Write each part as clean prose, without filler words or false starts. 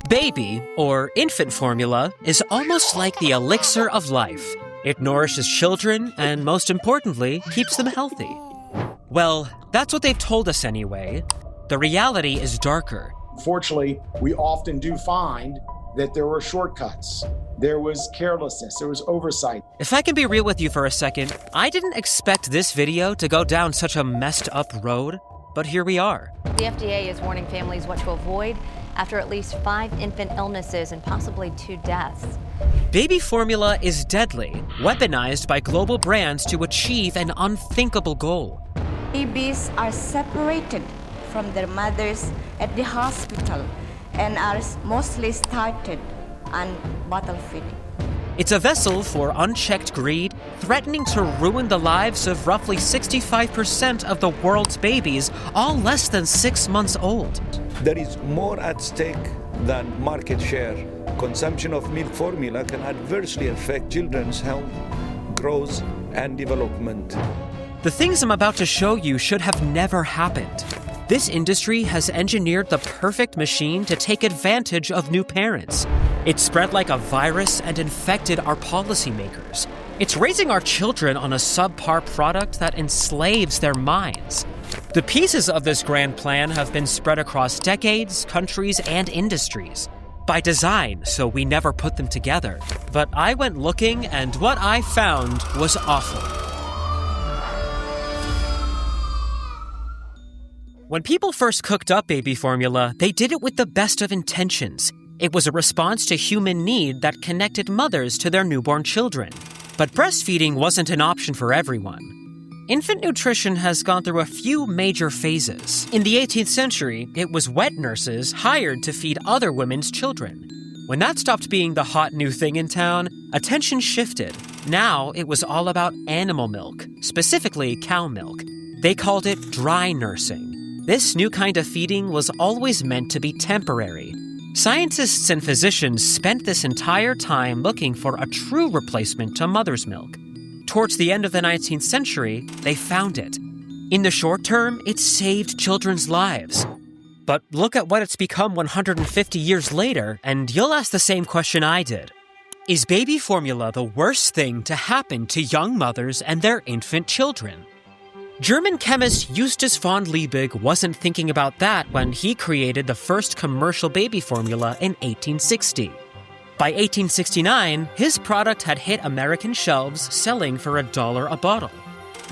Baby, or infant formula, is almost like the elixir of life. It nourishes children and, most importantly, keeps them healthy. Well, that's what they've told us anyway. The reality is darker. Fortunately, we often do find that there were shortcuts. There was carelessness, there was oversight. If I can be real with you for a second, I didn't expect this video to go down such a messed up road, but here we are. The FDA is warning families what to avoid after at least 5 infant illnesses and possibly 2 deaths. Baby formula is deadly, weaponized by global brands to achieve an unthinkable goal. Babies are separated from their mothers at the hospital and are mostly started on bottle feeding. It's a vessel for unchecked greed, threatening to ruin the lives of roughly 65% of the world's babies, all less than 6 months old. There is more at stake than market share. Consumption of milk formula can adversely affect children's health, growth, and development. The things I'm about to show you should have never happened. This industry has engineered the perfect machine to take advantage of new parents. It spread like a virus and infected our policymakers. It's raising our children on a subpar product that enslaves their minds. The pieces of this grand plan have been spread across decades, countries, and industries. By design, so we never put them together. But I went looking, and what I found was awful. When people first cooked up baby formula, they did it with the best of intentions. It was a response to human need that connected mothers to their newborn children. But breastfeeding wasn't an option for everyone. Infant nutrition has gone through a few major phases. In the 18th century, it was wet nurses hired to feed other women's children. When that stopped being the hot new thing in town, attention shifted. Now it was all about animal milk, specifically cow milk. They called it dry nursing. This new kind of feeding was always meant to be temporary. Scientists and physicians spent this entire time looking for a true replacement to mother's milk. Towards the end of the 19th century, they found it. In the short term, it saved children's lives. But look at what it's become 150 years later, and you'll ask the same question I did. Is baby formula the worst thing to happen to young mothers and their infant children? German chemist Justus von Liebig wasn't thinking about that when he created the first commercial baby formula in 1860. By 1869, his product had hit American shelves, selling for $1 a bottle.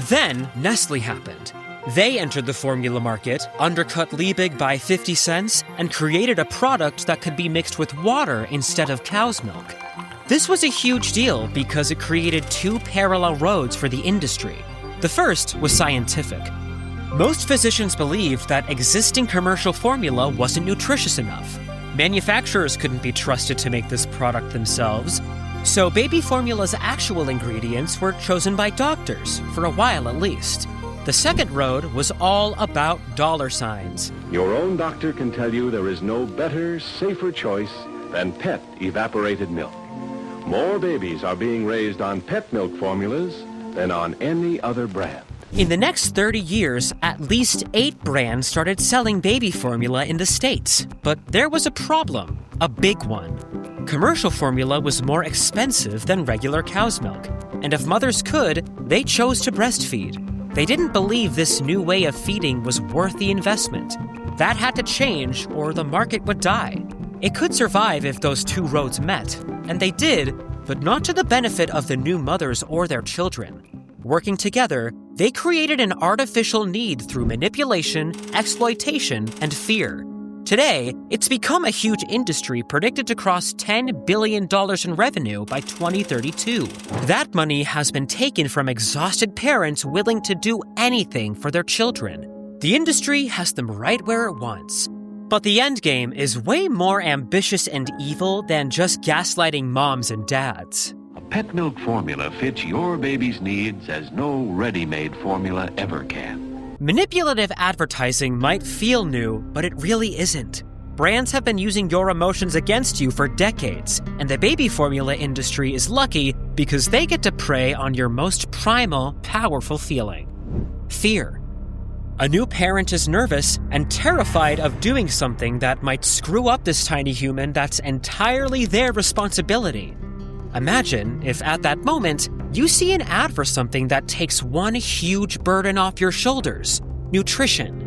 Then Nestle happened. They entered the formula market, undercut Liebig by 50 cents, and created a product that could be mixed with water instead of cow's milk. This was a huge deal because it created 2 parallel roads for the industry. The first was scientific. Most physicians believed that existing commercial formula wasn't nutritious enough. Manufacturers couldn't be trusted to make this product themselves, so baby formula's actual ingredients were chosen by doctors, for a while at least. The second road was all about dollar signs. Your own doctor can tell you there is no better, safer choice than pet evaporated milk. More babies are being raised on pet milk formulas than on any other brand. In the next 30 years, at least 8 brands started selling baby formula in the States. But there was a problem, a big one. Commercial formula was more expensive than regular cow's milk. And if mothers could, they chose to breastfeed. They didn't believe this new way of feeding was worth the investment. That had to change or the market would die. It could survive if those 2 roads met. And they did, but not to the benefit of the new mothers or their children. Working together, they created an artificial need through manipulation, exploitation, and fear. Today, it's become a huge industry predicted to cross $10 billion in revenue by 2032. That money has been taken from exhausted parents willing to do anything for their children. The industry has them right where it wants. But the end game is way more ambitious and evil than just gaslighting moms and dads. Pet milk formula fits your baby's needs as no ready-made formula ever can. Manipulative advertising might feel new, but it really isn't. Brands have been using your emotions against you for decades, and the baby formula industry is lucky because they get to prey on your most primal, powerful feeling: fear. A new parent is nervous and terrified of doing something that might screw up this tiny human that's entirely their responsibility. Imagine if at that moment you see an ad for something that takes one huge burden off your shoulders: nutrition.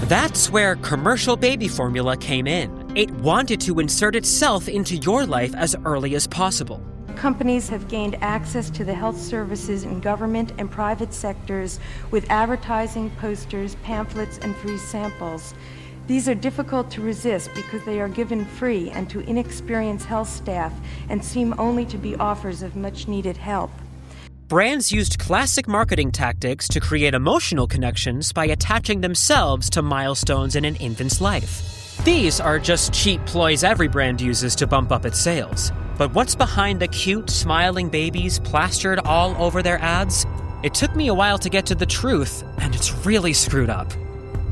That's where commercial baby formula came in. It wanted to insert itself into your life as early as possible. Companies have gained access to the health services in government and private sectors with advertising, posters, pamphlets, and free samples. These are difficult to resist because they are given free and to inexperienced health staff and seem only to be offers of much-needed help. Brands used classic marketing tactics to create emotional connections by attaching themselves to milestones in an infant's life. These are just cheap ploys every brand uses to bump up its sales. But what's behind the cute, smiling babies plastered all over their ads? It took me a while to get to the truth, and it's really screwed up.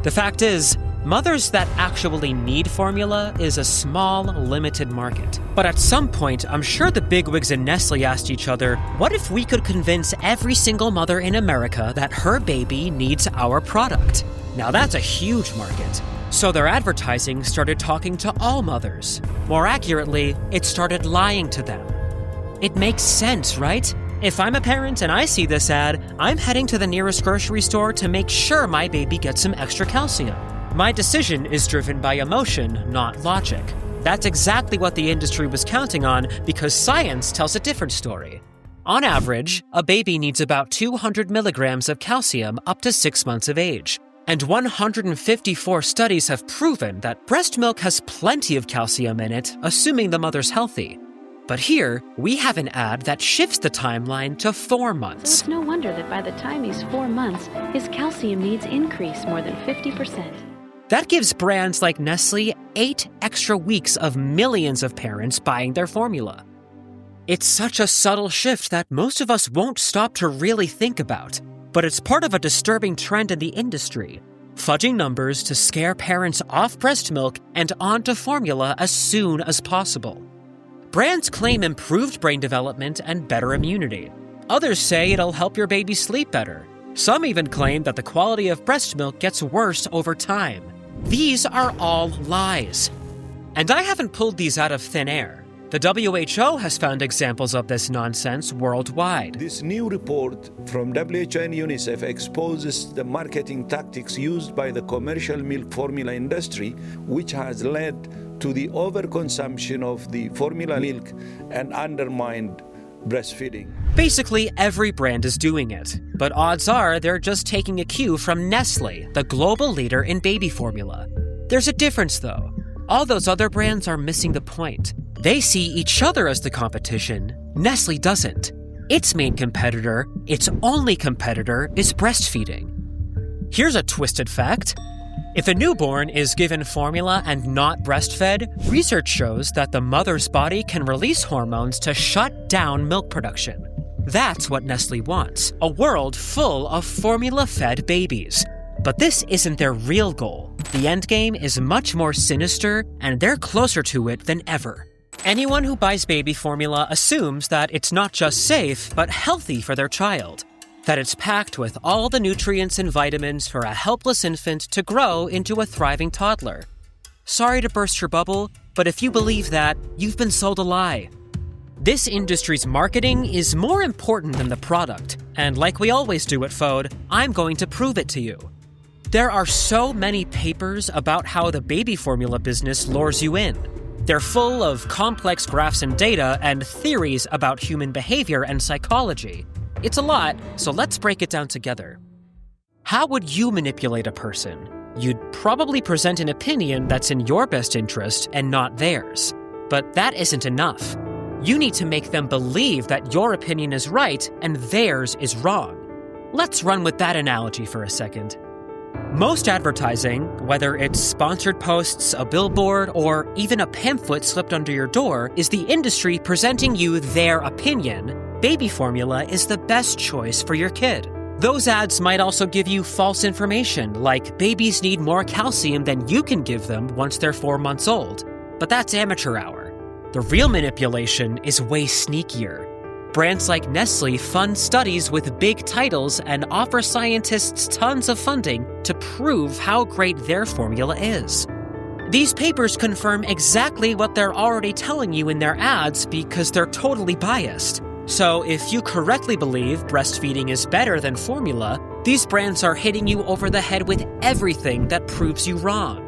The fact is, mothers that actually need formula is a small, limited market. But at some point, I'm sure the bigwigs in Nestle asked each other, what if we could convince every single mother in America that her baby needs our product? Now that's a huge market. So their advertising started talking to all mothers. More accurately, it started lying to them. It makes sense, right? If I'm a parent and I see this ad, I'm heading to the nearest grocery store to make sure my baby gets some extra calcium. My decision is driven by emotion, not logic. That's exactly what the industry was counting on because science tells a different story. On average, a baby needs about 200 milligrams of calcium up to 6 months of age. And 154 studies have proven that breast milk has plenty of calcium in it, assuming the mother's healthy. But here, we have an ad that shifts the timeline to 4 months. So it's no wonder that by the time he's 4 months, his calcium needs increase more than 50%. That gives brands like Nestle 8 extra weeks of millions of parents buying their formula. It's such a subtle shift that most of us won't stop to really think about. But it's part of a disturbing trend in the industry, fudging numbers to scare parents off breast milk and onto formula as soon as possible. Brands claim improved brain development and better immunity. Others say it'll help your baby sleep better. Some even claim that the quality of breast milk gets worse over time. These are all lies. And I haven't pulled these out of thin air. The WHO has found examples of this nonsense worldwide. This new report from WHO and UNICEF exposes the marketing tactics used by the commercial milk formula industry, which has led to the overconsumption of the formula milk and undermined breastfeeding. Basically, every brand is doing it, but odds are they're just taking a cue from Nestle, the global leader in baby formula. There's a difference, though. All those other brands are missing the point. They see each other as the competition. Nestle doesn't. Its main competitor, its only competitor, is breastfeeding. Here's a twisted fact. If a newborn is given formula and not breastfed, research shows that the mother's body can release hormones to shut down milk production. That's what Nestle wants, a world full of formula-fed babies. But this isn't their real goal. The endgame is much more sinister, and they're closer to it than ever. Anyone who buys baby formula assumes that it's not just safe, but healthy for their child. That it's packed with all the nutrients and vitamins for a helpless infant to grow into a thriving toddler. Sorry to burst your bubble, but if you believe that, you've been sold a lie. This industry's marketing is more important than the product, and like we always do at føde, I'm going to prove it to you. There are so many papers about how the baby formula business lures you in. They're full of complex graphs and data and theories about human behavior and psychology. It's a lot, so let's break it down together. How would you manipulate a person? You'd probably present an opinion that's in your best interest and not theirs. But that isn't enough. You need to make them believe that your opinion is right and theirs is wrong. Let's run with that analogy for a second. Most advertising, whether it's sponsored posts, a billboard, or even a pamphlet slipped under your door, is the industry presenting you their opinion. Baby formula is the best choice for your kid. Those ads might also give you false information, like babies need more calcium than you can give them once they're 4 months old. But that's amateur hour. The real manipulation is way sneakier. brands like Nestle fund studies with big titles and offer scientists tons of funding to prove how great their formula is. These papers confirm exactly what they're already telling you in their ads because they're totally biased. So if you correctly believe breastfeeding is better than formula, these brands are hitting you over the head with everything that proves you wrong.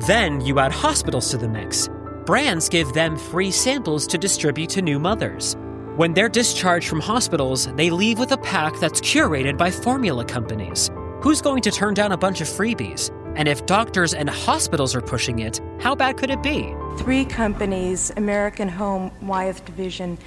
Then you add hospitals to the mix. Brands give them free samples to distribute to new mothers. When they're discharged from hospitals, they leave with a pack that's curated by formula companies. Who's going to turn down a bunch of freebies? And if doctors and hospitals are pushing it, how bad could it be? 3 companies, American Home, Wyeth Division,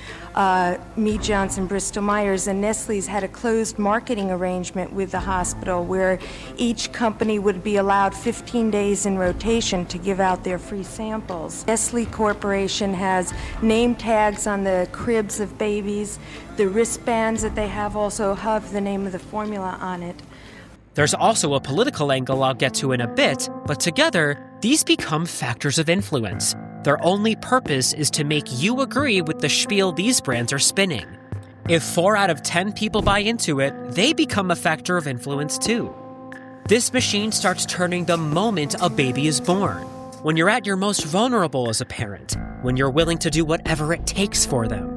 Mead Johnson, Bristol Myers, and Nestle's had a closed marketing arrangement with the hospital where each company would be allowed 15 days in rotation to give out their free samples. Nestle Corporation has name tags on the cribs of babies. The wristbands that they have also have the name of the formula on it. There's also a political angle I'll get to in a bit, but together, these become factors of influence. Their only purpose is to make you agree with the spiel these brands are spinning. If 4 out of 10 people buy into it, they become a factor of influence too. This machine starts turning the moment a baby is born, when you're at your most vulnerable as a parent, when you're willing to do whatever it takes for them.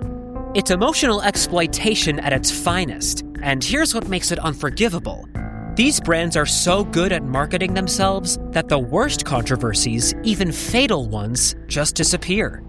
It's emotional exploitation at its finest, and here's what makes it unforgivable. These brands are so good at marketing themselves that the worst controversies, even fatal ones, just disappear.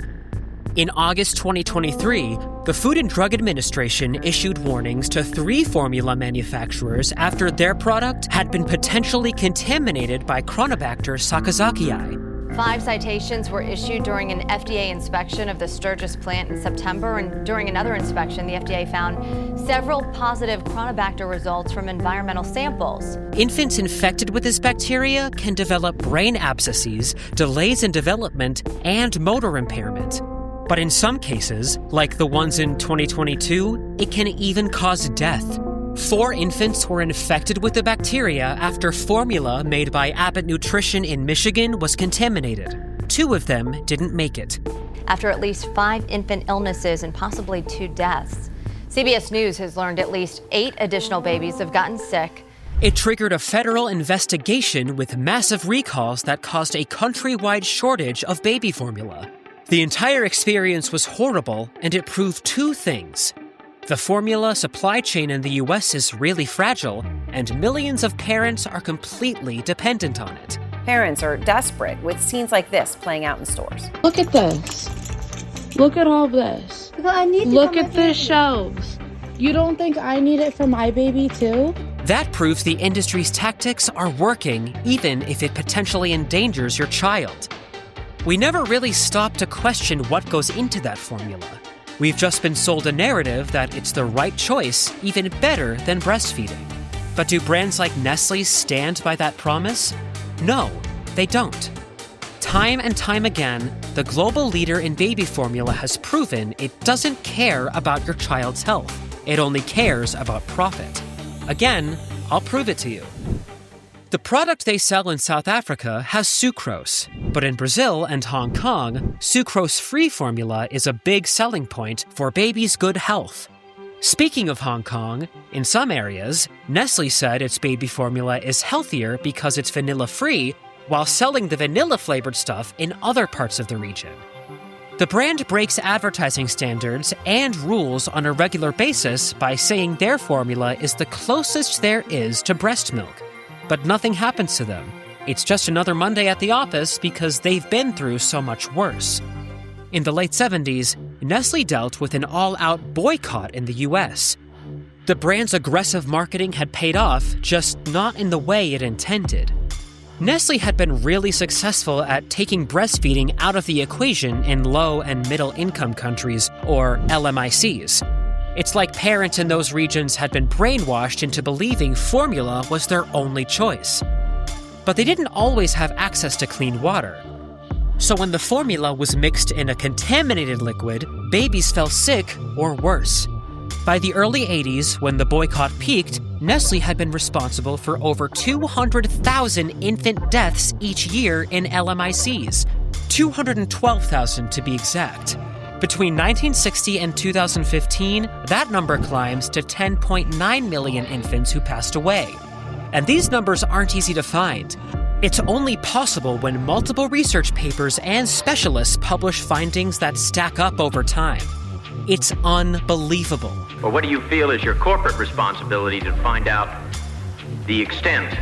In August 2023, the Food and Drug Administration issued warnings to 3 formula manufacturers after their product had been potentially contaminated by Chronobacter sakazakii. 5 citations were issued during an FDA inspection of the Sturgis plant in September, and during another inspection, the FDA found several positive Chronobacter results from environmental samples. Infants infected with this bacteria can develop brain abscesses, delays in development, and motor impairment. But in some cases, like the ones in 2022, it can even cause death. 4 infants were infected with the bacteria after formula made by Abbott Nutrition in Michigan was contaminated. 2 of them didn't make it. After at least 5 infant illnesses and possibly 2 deaths, CBS News has learned at least 8 additional babies have gotten sick. It triggered a federal investigation with massive recalls that caused a countrywide shortage of baby formula. The entire experience was horrible, and it proved 2 things. The formula supply chain in the US is really fragile, and millions of parents are completely dependent on it. Parents are desperate with scenes like this playing out in stores. Look at this. Look at all this. Look at the shelves. You don't think I need it for my baby too? That proves the industry's tactics are working, even if it potentially endangers your child. We never really stop to question what goes into that formula. We've just been sold a narrative that it's the right choice, even better than breastfeeding. But do brands like Nestle stand by that promise? No, they don't. Time and time again, the global leader in baby formula has proven it doesn't care about your child's health. It only cares about profit. Again, I'll prove it to you. The product they sell in South Africa has sucrose, but in Brazil and Hong Kong, sucrose-free formula is a big selling point for babies' good health. Speaking of Hong Kong, in some areas, Nestle said its baby formula is healthier because it's vanilla-free, while selling the vanilla-flavored stuff in other parts of the region. The brand breaks advertising standards and rules on a regular basis by saying their formula is the closest there is to breast milk. But nothing happens to them. It's just another Monday at the office because they've been through so much worse. In the late 70s, Nestle dealt with an all-out boycott in the US. The brand's aggressive marketing had paid off, just not in the way it intended. Nestle had been really successful at taking breastfeeding out of the equation in low and middle-income countries, or LMICs. It's like parents in those regions had been brainwashed into believing formula was their only choice. But they didn't always have access to clean water. So when the formula was mixed in a contaminated liquid, babies fell sick or worse. By the early 80s, when the boycott peaked, Nestle had been responsible for over 200,000 infant deaths each year in LMICs, 212,000 to be exact. Between 1960 and 2015, that number climbs to 10.9 million infants who passed away. And these numbers aren't easy to find. It's only possible when multiple research papers and specialists publish findings that stack up over time. It's unbelievable. Well, what do you feel is your corporate responsibility to find out the extent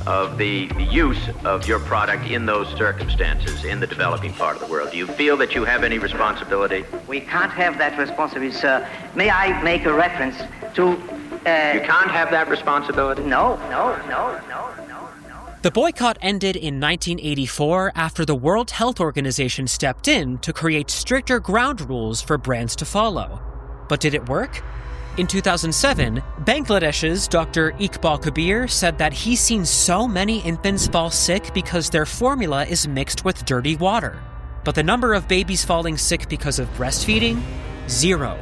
of the use of your product in those circumstances in the developing part of the world? Do you feel that you have any responsibility? We can't have that responsibility, sir. May I make a reference to... You can't have that responsibility? No. The boycott ended in 1984 after the World Health Organization stepped in to create stricter ground rules for brands to follow. But did it work? In 2007, Bangladesh's Dr. Iqbal Kabir said that he's seen so many infants fall sick because their formula is mixed with dirty water. But the number of babies falling sick because of breastfeeding? 0.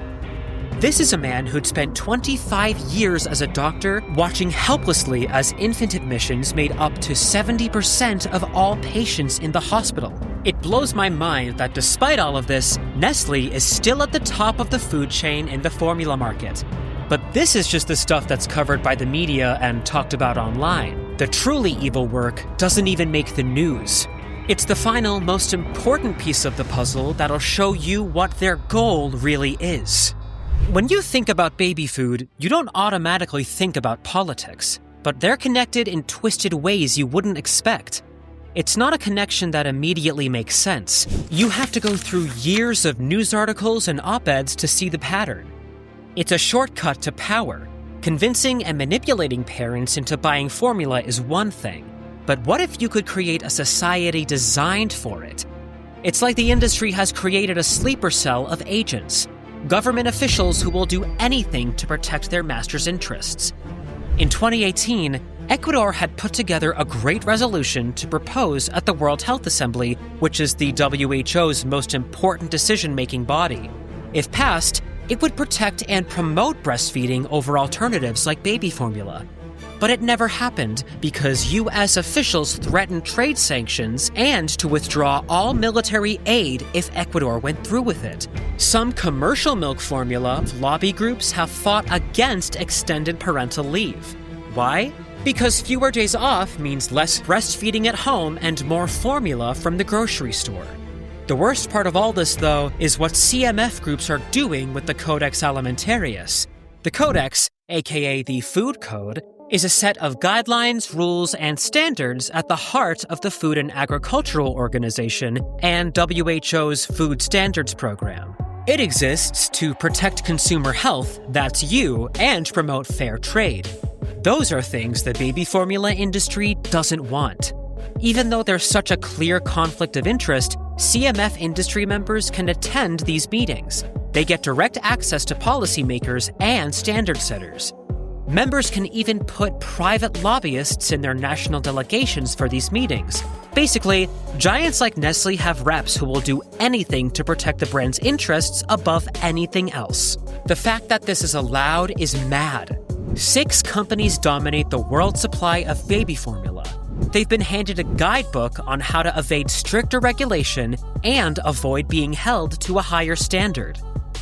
This is a man who'd spent 25 years as a doctor watching helplessly as infant admissions made up to 70% of all patients in the hospital. It blows my mind that despite all of this, Nestle is still at the top of the food chain in the formula market. But this is just the stuff that's covered by the media and talked about online. The truly evil work doesn't even make the news. It's the final, most important piece of the puzzle that'll show you what their goal really is. When you think about baby food, you don't automatically think about politics, but they're connected in twisted ways you wouldn't expect. It's not a connection that immediately makes sense. You have to go through years of news articles and op-eds to see the pattern. It's a shortcut to power. Convincing and manipulating parents into buying formula is one thing, but what if you could create a society designed for it? It's like the industry has created a sleeper cell of agents. Government officials who will do anything to protect their master's interests. In 2018, Ecuador had put together a great resolution to propose at the World Health Assembly, which is the WHO's most important decision-making body. If passed, it would protect and promote breastfeeding over alternatives like baby formula. But it never happened because U.S. officials threatened trade sanctions and to withdraw all military aid if Ecuador went through with it. Some commercial milk formula lobby groups have fought against extended parental leave. Why? Because fewer days off means less breastfeeding at home and more formula from the grocery store. The worst part of all this, though, is what CMF groups are doing with the Codex Alimentarius. The Codex, aka the Food Code, is a set of guidelines, rules, and standards at the heart of the Food and Agricultural Organization and WHO's Food Standards Program. It exists to protect consumer health, that's you, and promote fair trade. Those are things the baby formula industry doesn't want. Even though there's such a clear conflict of interest, CMF industry members can attend these meetings. They get direct access to policymakers and standard setters. Members can even put private lobbyists in their national delegations for these meetings. Basically, giants like Nestle have reps who will do anything to protect the brand's interests above anything else. The fact that this is allowed is mad. 6 companies dominate the world supply of baby formula. They've been handed a guidebook on how to evade stricter regulation and avoid being held to a higher standard.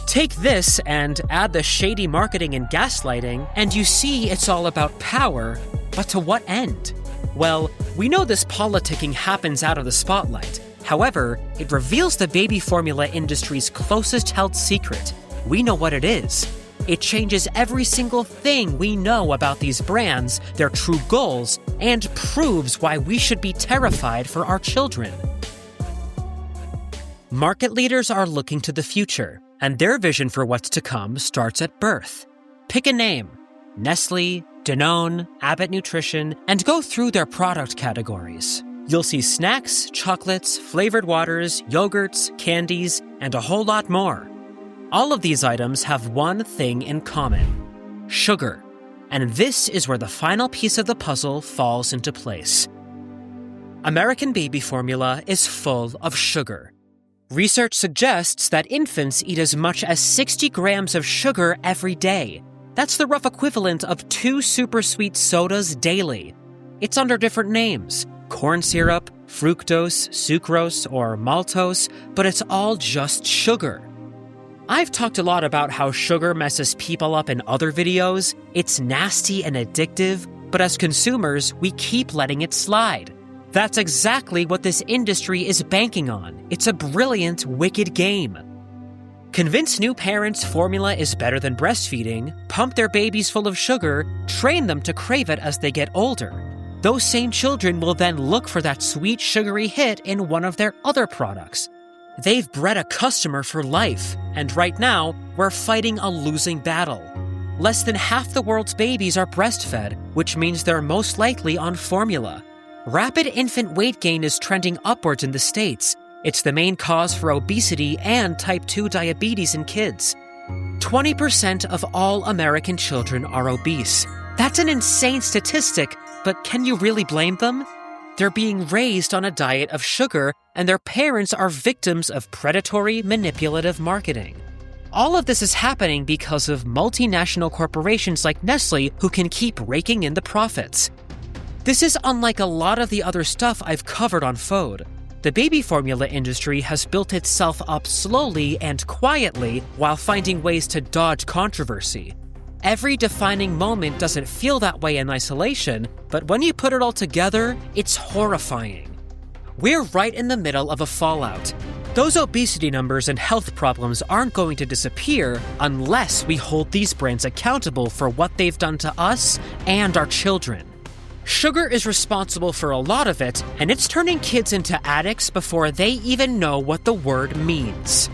Take this and add the shady marketing and gaslighting, and you see it's all about power, but to what end? Well, we know this politicking happens out of the spotlight. However, it reveals the baby formula industry's closest held secret. We know what it is. It changes every single thing we know about these brands, their true goals, and proves why we should be terrified for our children. Market leaders are looking to the future, and their vision for what's to come starts at birth. Pick a name: Nestle, Danone, Abbott Nutrition, and go through their product categories. You'll see snacks, chocolates, flavored waters, yogurts, candies, and a whole lot more. All of these items have one thing in common: sugar. And this is where the final piece of the puzzle falls into place. American baby formula is full of sugar. Research suggests that infants eat as much as 60 grams of sugar every day. That's the rough equivalent of 2 super sweet sodas daily. It's under different names: corn syrup, fructose, sucrose, or maltose, but it's all just sugar. I've talked a lot about how sugar messes people up in other videos. It's nasty and addictive, but as consumers, we keep letting it slide. That's exactly what this industry is banking on. It's a brilliant, wicked game. Convince new parents formula is better than breastfeeding, pump their babies full of sugar, train them to crave it as they get older. Those same children will then look for that sweet, sugary hit in one of their other products. They've bred a customer for life, and right now, we're fighting a losing battle. Less than half the world's babies are breastfed, which means they're most likely on formula. Rapid infant weight gain is trending upwards in the States. It's the main cause for obesity and type 2 diabetes in kids. 20% of all American children are obese. That's an insane statistic, but can you really blame them? They're being raised on a diet of sugar, and their parents are victims of predatory, manipulative marketing. All of this is happening because of multinational corporations like Nestle who can keep raking in the profits. This is unlike a lot of the other stuff I've covered on føde. The baby formula industry has built itself up slowly and quietly while finding ways to dodge controversy. Every defining moment doesn't feel that way in isolation, but when you put it all together, it's horrifying. We're right in the middle of a fallout. Those obesity numbers and health problems aren't going to disappear unless we hold these brands accountable for what they've done to us and our children. Sugar is responsible for a lot of it, and it's turning kids into addicts before they even know what the word means.